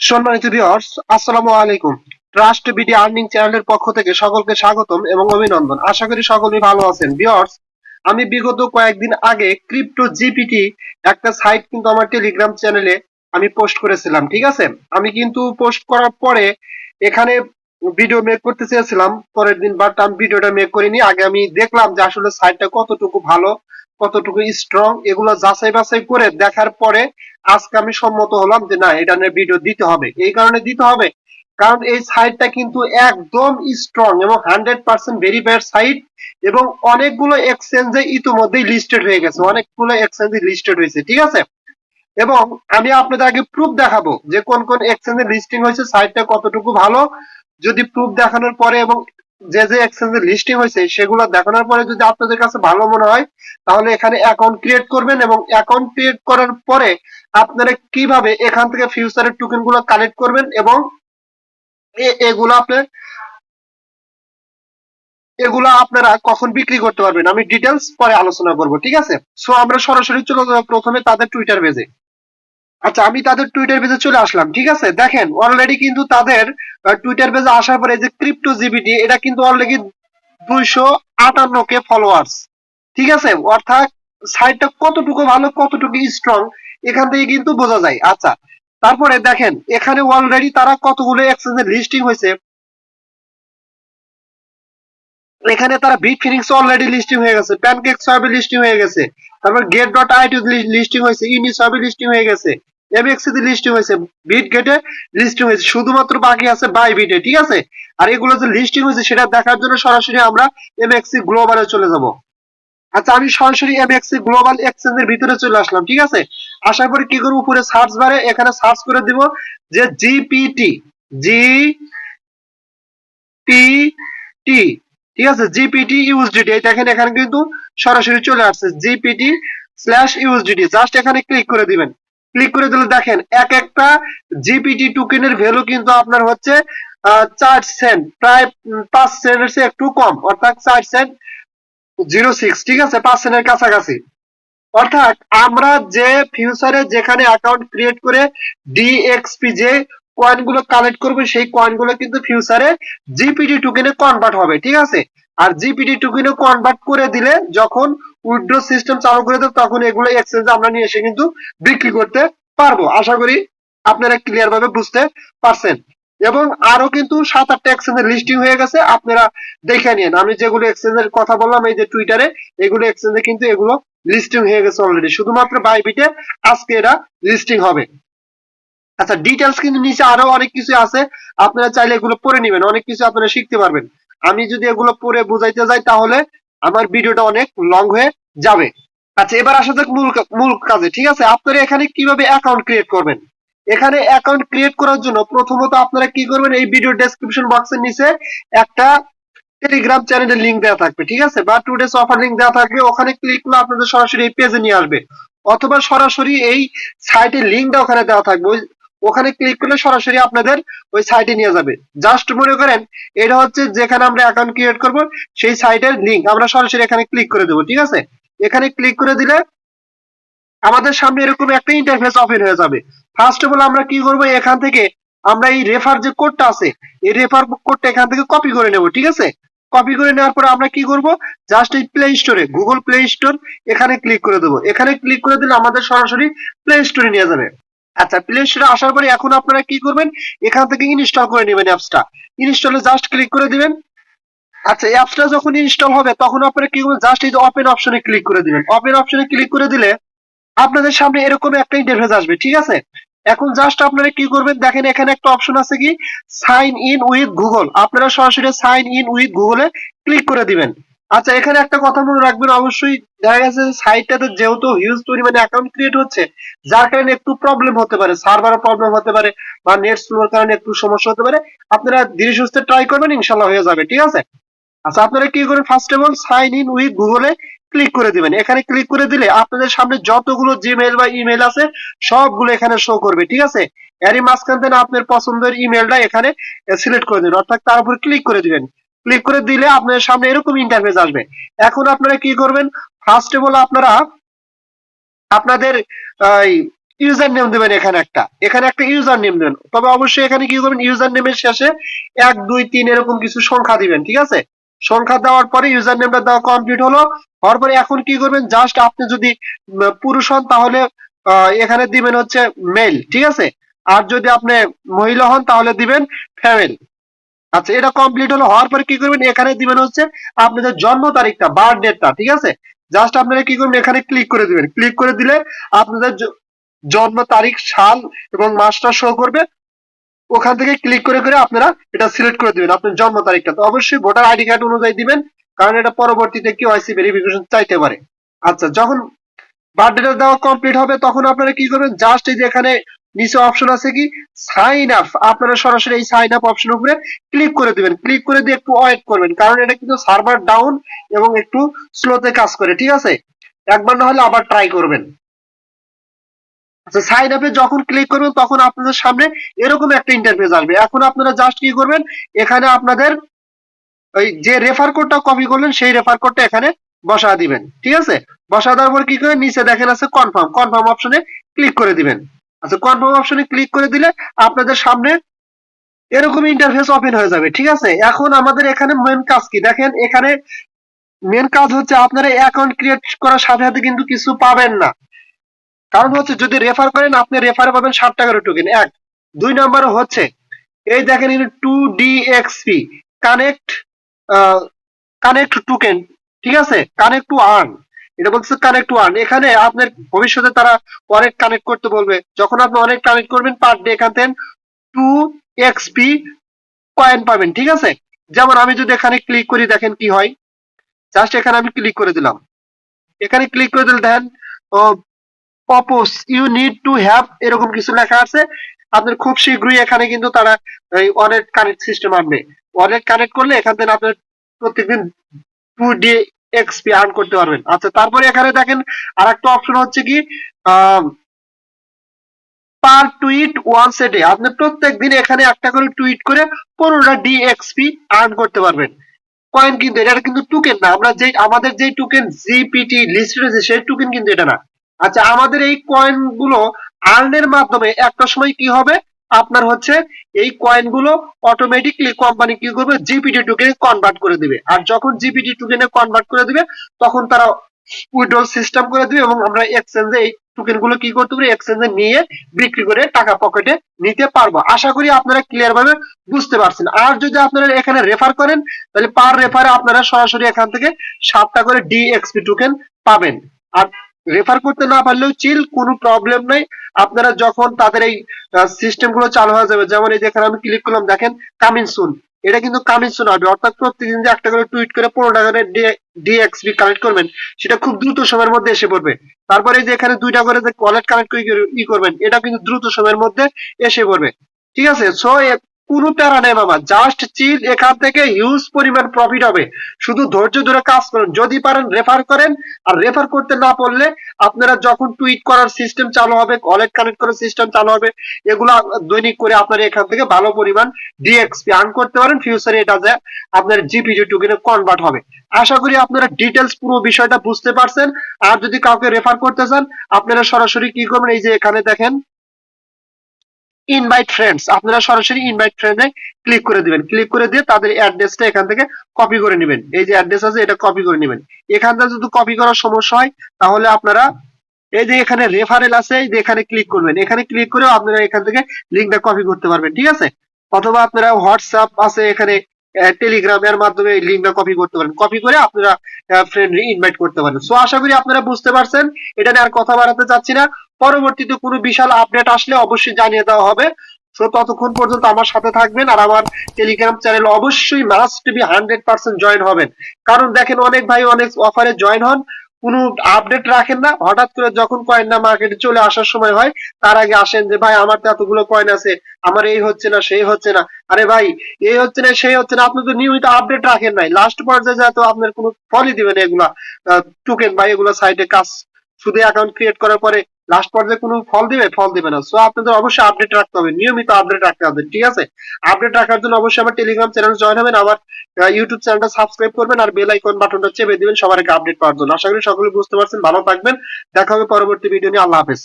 সম্মানিত ভিউয়ার্স, আসসালামু আলাইকুম। ট্রাস্ট বিডি আর্নিং চ্যানেলের পক্ষ থেকে সকলকে স্বাগতম এবং অভিনন্দন। আশা করি সকলেই ভালো আছেন। ভিউয়ার্স, আমি বিগত কয়েকদিন আগে ক্রিপ্টো জিপিটি একটা সাইট কিন্তু আমার টেলিগ্রাম চ্যানেলে আমি পোস্ট করেছিলাম, ঠিক আছে। আমি কিন্তু পোস্ট করার পরে এখানে ভিডিও মেক করতে চেয়েছিলাম পরের দিন, বাট আমি ভিডিওটা মেক করিনি। আগে আমি দেখলাম যে আসলে সাইটটা কতটুকু ভালো, কতটুকু স্ট্রং, এগুলো যাচাই বাছাই করে দেখার পরে আজকে আমি সম্মত হলাম যে না, এটা নিয়ে ভিডিও দিতে হবে। এই কারণে দিতে হবে কারণ এই সাইটটা কিন্তু একদম স্ট্রং এবং 100% ভেরিফাইড সাইট, এবং অনেকগুলো এক্সচেঞ্জে ইতিমধ্যেই লিস্টেড হয়ে গেছে, অনেকগুলো এক্সচেঞ্জে লিস্টেড হয়েছে, ঠিক আছে। এবং আমি আপনাদের আগে প্রুফ দেখাবো যে কোন কোন এক্সচেঞ্জে লিস্টিং হয়েছে, সাইটটা কতটুকু ভালো। যদি প্রুফ দেখানোর পরে এবং যে যে এক্সচেঞ্জে লিস্টিং হয়েছে সেগুলো দেখানোর পরে যদি আপনাদের কাছে ভালো মনে হয়, তাহলে এখানে অ্যাকাউন্ট ক্রিয়েট করবেন। এবং অ্যাকাউন্ট ক্রিয়েট করার পরে আপনারা কিভাবে এখান থেকে ফিউচারের টোকেন গুলো কালেক্ট করবেন এবং এগুলো আপনার এগুলো আপনারা কখন বিক্রি করতে পারবেন, আমি ডিটেলস পরে আলোচনা করব, ঠিক আছে। সো আমরা সরাসরি চলে যাবো প্রথমে তাদের টুইটার পেজে। আচ্ছা, আমি তাদের টুইটার পেজে চলে আসলাম, ঠিক আছে। দেখেন অলরেডি কিন্তু তাদের টুইটার পেজে আসার পরে যে ক্রিপ্টো জিবিটি, এটা কিন্তু অলরেডি 258K ফলোয়ার্স, ঠিক আছে। অর্থাৎ সাইটটা কতটুকু ভালো, কতটুকু স্ট্রং এখান থেকে কিন্তু বোঝা যায়। আচ্ছা, তারপরে দেখেন এখানে অলরেডি তারা কতগুলো এক্সচেঞ্জে লিস্টিং হয়েছে। এখানে তারা বিট ফিনিক্স অলরেডি লিস্টিং হয়ে গেছে, প্যানকেক সবই লিস্টিং হয়ে গেছে, তারপর গেট ডট আইটি লিস্টিং হয়েছে, ইনি সবই লিস্টিং হয়ে গেছে, এমএক্সি তে লিস্টিং হয়েছে, বিট গেটে লিস্টিং হয়েছে, শুধুমাত্র বাকি আছে বাই বিটে, ঠিক আছে। আর এগুলো যে লিস্টিং হয়েছে সেটা দেখার জন্য সরাসরি আমরা এমএক্সি গ্লোবালে চলে যাব। আচ্ছা, আমি সরাসরি এমএক্সি গ্লোবাল এক্সচেঞ্জের ভিতরে চলে আসলাম, ঠিক আছে। আসার পরে কি করব, উপরে সার্চ বারে এখানে সার্চ করে দিব যে জিপিটি, জিপিটি, ঠিক আছে, জিপিটি ইউএসডিটি। দেখেন এখানে কিন্তু সরাসরি চলে আসছে জিপিটি স্ল্যাশ ইউএসডিটি। জাস্ট এখানে ক্লিক করে দিবেন। ক্লিক করে দিলে দেখেন এক একটা জিপিটি টোকেনের ভ্যালু কিন্তু আপনার হচ্ছে 4 সেন্ট, প্রায় 5 সেন্টের চেয়ে একটু কম, অর্থাৎ 4 সেন্ট 06, ঠিক আছে, 5 সেন্টের কাছাকাছি। অর্থাৎ আমরা যে ফিউচারে যেখানে অ্যাকাউন্ট ক্রিয়েট করে ডিএক্সপি যে কয়েন গুলো কালেক্ট করবে, সেই কয়েন গুলো কিন্তু ফিউচারে জিপিটি টোকেনে কনভার্ট হবে, ঠিক আছে। আর জিপিটি টোকেনে কনভার্ট করে দিলে যখন উইথড্র সিস্টেম চালু করে দেব, তখন এগুলো এক্সচেঞ্জে আমরা নিয়ে এসে কিন্তু বিক্রি করতে পারবো। আশা করি আপনারা ক্লিয়ার ভাবে বুঝতে পারছেন। এবং আরো কিন্তু 7-8টা এক্সচেঞ্জের লিস্টিং হয়ে গেছে, আপনারা দেখে নিন। আমি যেগুলো এক্সচেঞ্জের কথা বললাম এই যে টুইটারে, এগুলো এক্সচেঞ্জে কিন্তু এগুলো লিস্টিং হয়ে গেছে অলরেডি, শুধুমাত্র বাইবিটে আজকে এরা লিস্টিং হবে। আচ্ছা, ডিটেলস কিন্তু নিচে আরো অনেক কিছু আছে, আপনারা চাইলে এগুলো পড়ে নেবেন, অনেক কিছু আপনারা শিখতে পারবেন। আমি যদি এগুলো পড়ে বুঝাইতে যাই তাহলে আমার ভিডিওটা অনেক লং হয়ে যাবে। আচ্ছা, এবার আসা যাক মূল কাজে, ঠিক আছে। আপনারা এখানে কিভাবে অ্যাকাউন্ট ক্রিয়েট করবেন। এখানে অ্যাকাউন্ট ক্রিয়েট করার জন্য প্রথমত আপনারা কি করবেন, এই ভিডিও ডেসক্রিপশন বক্সের নিচে একটা টেলিগ্রাম চ্যানেলের লিংক দেওয়া থাকবে, ঠিক আছে, বা টুডেস অফার লিংক দেওয়া থাকবে। ওখানে ক্লিক করলে আপনাদের সরাসরি এই পেজে নিয়ে আসবে, অথবা সরাসরি এই সাইটের লিংকটা ওখানে দেওয়া থাকবে, ওখানে ক্লিক করলে সরাসরি আপনাদের ওই সাইটে নিয়ে যাবে। জাস্ট মনে করেন এটা হচ্ছে যেখানে আমরা অ্যাকাউন্ট ক্রিয়েট করব সেই সাইটের লিংক, আমরা সরাসরি এখানে ক্লিক করে দেবো, ঠিক আছে। এখানে ক্লিক করে দিলে আমাদের সামনে এরকম একটা ইন্টারফেস ওপেন হয়ে যাবে। ফার্স্ট অফ অল আমরা কি করব, এখান থেকে আমরা এই রেফার যে কোডটা আছে, এই রেফার কোডটা এখান থেকে কপি করে নেব, ঠিক আছে। কপি করে নেওয়ার পর আমরা কি করব, জাস্ট এই প্লে স্টোরে, গুগল প্লে স্টোর, এখানে ক্লিক করে দেবো। এখানে ক্লিক করে দিলে আমাদের সরাসরি প্লে স্টোরে নিয়ে যাবে। আচ্ছা, প্লে স্টোরে আসার পরে এখন আপনারা কি করবেন, এখান থেকে ইনস্টল করে নেবেন অ্যাপসটা। ইনস্টলে জাস্ট ক্লিক করে দিবেন। আচ্ছা, অ্যাপসটা যখন ইনস্টল হবে তখন আপনারা কি করবেন, জাস্ট এই যে ওপেন অপশনে ক্লিক করে দিবেন। ওপেন অপশনে ক্লিক করে দিলে আপনাদের সামনে এরকম একটা ইন্টারফেস আসবে, ঠিক আছে। এখন জাস্ট আপনারা কি করবেন, দেখেন এখানে একটা অপশন আছে কি, সাইন ইন উইথ গুগল। আপনারা সরাসরি সাইন ইন উইথ গুগলে ক্লিক করে দিবেন। আচ্ছা, এখানে একটা কথা মনে রাখবেন, অবশ্যই দেখা গেছে সাইটটাতে যেহেতু হিউজ পরিমাণে অ্যাকাউন্ট ক্রিয়েট হচ্ছে, যার কারণে একটু প্রবলেম হতে পারে, সার্ভারের প্রবলেম হতে পারে, বা নেট স্লোর কারণে একটু সমস্যা হতে পারে। আপনারা ধীরে সুস্থে ট্রাই করবেন, ইনশাল্লাহ হয়ে যাবে, ঠিক আছে। আচ্ছা, আপনারা কি করেন, first of all sign in with গুগলে ক্লিক করে দিবেন। এখানে ক্লিক করে দিলে আপনাদের সামনে যতগুলো জিমেইল বা ইমেল আছে সবগুলো এখানে শো করবে, ঠিক আছে। এরই মাঝখান থেকে আপনার পছন্দের ইমেলটা এখানে সিলেক্ট করে দিবেন, অর্থাৎ তার উপর ক্লিক করে দিবেন। ক্লিক করে দিলে আপনাদের সামনে এরকম ইন্টারফেস আসবে। এখন আপনারা কি করবেন, ফার্স্ট অফ অল আপনারা আপনাদের ইউজার নেম দেবেন, এখানে একটা ইউজার নেম দেবেন। তবে অবশ্যই এখানে কি করবেন, ইউজার নেমের শেষে 1 2 3 এরকম কিছু সংখ্যা দিবেন, ঠিক আছে। সংখ্যা দেওয়ার পরে ইউজার নেমটা দেওয়া কমপ্লিট হলো। হওয়ার পরে এখন কি করবেন, জাস্ট আপনি যদি পুরুষ হন তাহলে এখানে দিবেন হচ্ছে মেল, ঠিক আছে। আর যদি আপনি মহিলা হন তাহলে দিবেন ফিমেল। আচ্ছা, এটা কমপ্লিট হলো। হওয়ার পরে কি করবেন, এখানে দিবেন হচ্ছে আপনাদের জন্ম তারিখটা, বার্থ ডেটটা, ঠিক আছে। জাস্ট আপনারা কি করবেন, এখানে ক্লিক করে দিবেন। ক্লিক করে দিলে আপনাদের জন্ম তারিখ, সাল এবং মাসটা শো করবে। ওখান থেকে ক্লিক করে করে আপনারা এটা সিলেক্ট করে দিবেন আপনার জন্ম তারিখটা। তো অবশ্যই ভোটার আইডি কার্ড অনুযায়ী দিবেন, কারণ এটা পরবর্তীতে কেওয়াইসি ভেরিফিকেশন চাইতে পারে। আচ্ছা, যখন বার্থডেটা দেওয়া কমপ্লিট হবে তখন আপনারা কি করবেন, জাস্ট এই যে এখানে নিচে অপশন আছে কি সাইন আপ, আপনারা সরাসরি এই সাইন আপ অপশনের উপরে ক্লিক করে দিবেন। ক্লিক করে দিয়ে একটু ওয়েট করবেন, কারণ এটা কিন্তু সার্ভার ডাউন এবং একটু স্লোতে কাজ করে, ঠিক আছে। একবার না হলে আবার ট্রাই করবেন। আচ্ছা, সাইন আপে যখন ক্লিক করবেন তখন আপনাদের সামনে এরকম একটা ইন্টারফেস আসবে। এখন আপনারা জাস্ট কি করবেন, এখানে আপনাদের ওই যে রেফার কোডটা কপি করলেন সেই রেফার কোডটা এখানে বসা দিবেন, ঠিক আছে। বসা দেওয়ার পর কি করবেন, নিচে দেখেন আছে কনফার্ম, কনফার্ম অপশনে ক্লিক করে দিবেন। আচ্ছা, কনফার্ম অপশনে ক্লিক করে দিলে আপনাদের সামনে এরকম ইন্টারফেস ওপেন হয়ে যাবে, ঠিক আছে। এখন আমাদের এখানে মেন কাজ কি দেখেন, এখানে মেন কাজ হচ্ছে আপনারা অ্যাকাউন্ট ক্রিয়েট করার সাথে সাথে কিন্তু কিছু পাবেন না। কারণ হচ্ছে যদি রেফার করেন আপনি রেফারে পাবেন 60 টাকার টোকেন, 1। 2 নাম্বার হচ্ছে এই দেখেন 2DXP কানেক্ট কানেক্ট টোকেন, ঠিক আছে, কানেক্ট টু আর্ন। এটা বলছে কানেক্ট টু আর্ন। এখানে আপনার ভবিষ্যতে তারা অনেক কানেক্ট করতে বলবে, যখন আপনি অনেক কানেক্ট করবেন পার ডে এখান থেকে 2XP কয়েন পাবেন, ঠিক আছে। যেমন আমি যদি এখানে ক্লিক করি দেখেন কি হয়, জাস্ট এখানে আমি ক্লিক করে দিলাম। এখানে ক্লিক করে দিলে দেখেন purpose you need to have এরকম কিছু লেখা আছে। আপনার খুব শীঘ্রই এখানে কিন্তু তারা এই ওয়ালেট কানেক্ট সিস্টেম আনবে। ওয়ালেট কানেক্ট করলে এখান থেকে আপনার প্রত্যেকদিন 2DXP আর্ন করতে পারবেন। আচ্ছা, তারপরে এখানে দেখেন আরেকটা অপশন হচ্ছে কি পার টুইট ওয়ান্স এ ডে, আপনি প্রত্যেক দিন এখানে একটা করে টুইট করে 15টা ডিএক্সপি আর্ন করতে পারবেন। কয়েন কিন্তু এটা কিন্তু টোকেন না, আমরা যে আমাদের যে টোকেন জিপিটি লিস্টেড আছে সেই টোকেন কিন্তু এটা না। আচ্ছা, আমাদের এই কয়েন গুলো আর্নের মাধ্যমে একটা সময় কি হবে, আপনার হচ্ছে এই কয়েন গুলো অটোমেটিকলি কোম্পানি কি করবে, জিপিটি টোকেনে কনভার্ট করে দিবে। আর যখন জিপিটি টোকেনে কনভার্ট করে দিবে তখন তারা উইথড্রল সিস্টেম করে দিবে এবং আমরা এক্সচেঞ্জে এই টোকেন গুলো কি করতে পারি, এক্সচেঞ্জে নিয়ে বিক্রি করে টাকা পকেটে নিতে পারবো। আশা করি আপনারা ক্লিয়ার ভাবে বুঝতে পারছেন। আর যদি আপনারা এখানে রেফার করেন তাহলে পার রেফারে আপনারা সরাসরি এখান থেকে 7টা করে ডিএক্সপি টোকেন পাবেন। আর রেফার করতে না পারলেও চিল, কোনো প্রবলেম নাই। আপনারা যখন তাদের এই সিস্টেম গুলো চালু হয়ে যাবে, যেমন এই যেখানে আমি ক্লিক করলাম দেখেন কামিং সুন, এটা কিন্তু কামিং সুন হবে। অর্থাৎ প্রত্যেকদিন যে একটা করে টুইট করে 15 টাকা ডিএক্সপি কালেক্ট করবেন সেটা খুব দ্রুত সময়ের মধ্যে এসে পড়বে। তারপরে যে এখানে 2টা করে যে ওয়ালেট কানেক্ট করে ই করবেন, এটা কিন্তু দ্রুত সময়ের মধ্যে এসে পড়বে, ঠিক আছে। সো কোনো প্যারা নেই মামা, জাস্ট চিল, এখান থেকে হিউজ পরিমাণ প্রফিট হবে। শুধু ধৈর্য ধরে কাজ করুন, যদি পারেন রেফার করেন। আর রেফার করতে না পারলে আপনারা যখন টুইট করার সিস্টেম চালু হবে, ওয়ালেট কানেক্ট করার সিস্টেম চালু হবে, এগুলা দৈনিক করে আপনারা এখান থেকে ভালো পরিমাণ ডিএক্সপি আর্ন করতে পারেন। ফিউচারে এটা যে আপনার জিপিজি টোকেনে কনভার্ট হবে। আশা করি আপনারা ডিটেলস পুরো বিষয়টা বুঝতে পারছেন। আর যদি কাউকে রেফার করতে চান আপনারা সরাসরি কি করবেন, এই যে এখানে দেখেন ইনভাইট ফ্রেন্ডস, আপনারা সরাসরি ইনভাইট ফ্রেন্ডে ক্লিক করে দিবেন। ক্লিক করে দিয়ে তাদের অ্যাড্রেসটা এখান থেকে কপি করে নেবেন। এই যে অ্যাড্রেস আছে এটা কপি করে নেবেন। এখান থেকে যদি কপি করার সমস্যা হয় তাহলে আপনারা এই যে এখানে রেফারেল আছে, এই যে এখানে ক্লিক করবেন। এখানে ক্লিক করে আপনারা এখান থেকে লিংকটা কপি করতে পারবেন, ঠিক আছে। অথবা আপনারা হোয়াটসঅ্যাপ আছে এখানে, টেলিগ্রামের মাধ্যমে লিংকটা কপি করতে পারেন। কপি করে আপনারা ফ্রেন্ড ইনভাইট করতে পারেন। সো আশা করি আপনারা বুঝতে পারছেন। এটা নিয়ে আর কথা বাড়াতে চাচ্ছি না। পরবর্তীতে কোনো বিশাল আপডেট আসলে অবশ্যই জানিয়ে দেওয়া হবে। সো ততক্ষণ পর্যন্ত আমার সাথে থাকবেন আর আমার টেলিগ্রাম চ্যানেল অবশ্যই মাস্ট বি 100% জয়েন হবেন। কারণ দেখেন অনেক ভাই অনেক অফারে জয়েন হন, কোনো আপডেট রাখেন না, হঠাৎ করে যখন কয়েন না মার্কেটে চলে আসার সময় হয় তার আগে আসেন যে ভাই আমার তো এতগুলো কয়েন আছে, আমার এই হচ্ছে না সেই হচ্ছে না। আরে ভাই, এই হচ্ছে না সেই হচ্ছে না, আপনি তো নিয়মিত আপডেট রাখেন নাই, লাস্ট পর্যায়ে যা তো আপনার কোনো ফলই দিবেন এগুলা টোকেন বা এগুলা সাইটে কাজ, শুধু অ্যাকাউন্ট ক্রিয়েট করার পরে লাস্ট পর্যায়ে কোনো ফল দিবে, ফল দিবে না। সো আপনাদের অবশ্যই আপডেট রাখতে হবে, নিয়মিত আপডেট রাখতে হবে, ঠিক আছে। আপডেট রাখার জন্য অবশ্যই আমার টেলিগ্রাম চ্যানেল জয়েন হবেন, আমার ইউটিউব চ্যানেলটা সাবস্ক্রাইব করবেন আর বেল আইকন বাটনটা চেপে দিবেন সবার আগে আপডেট পাওয়ার জন্য। আশা করি সকলে বুঝতে পারছেন। ভালো থাকবেন, দেখা হবে পরবর্তী ভিডিও নিয়ে। আল্লাহ হাফেজ।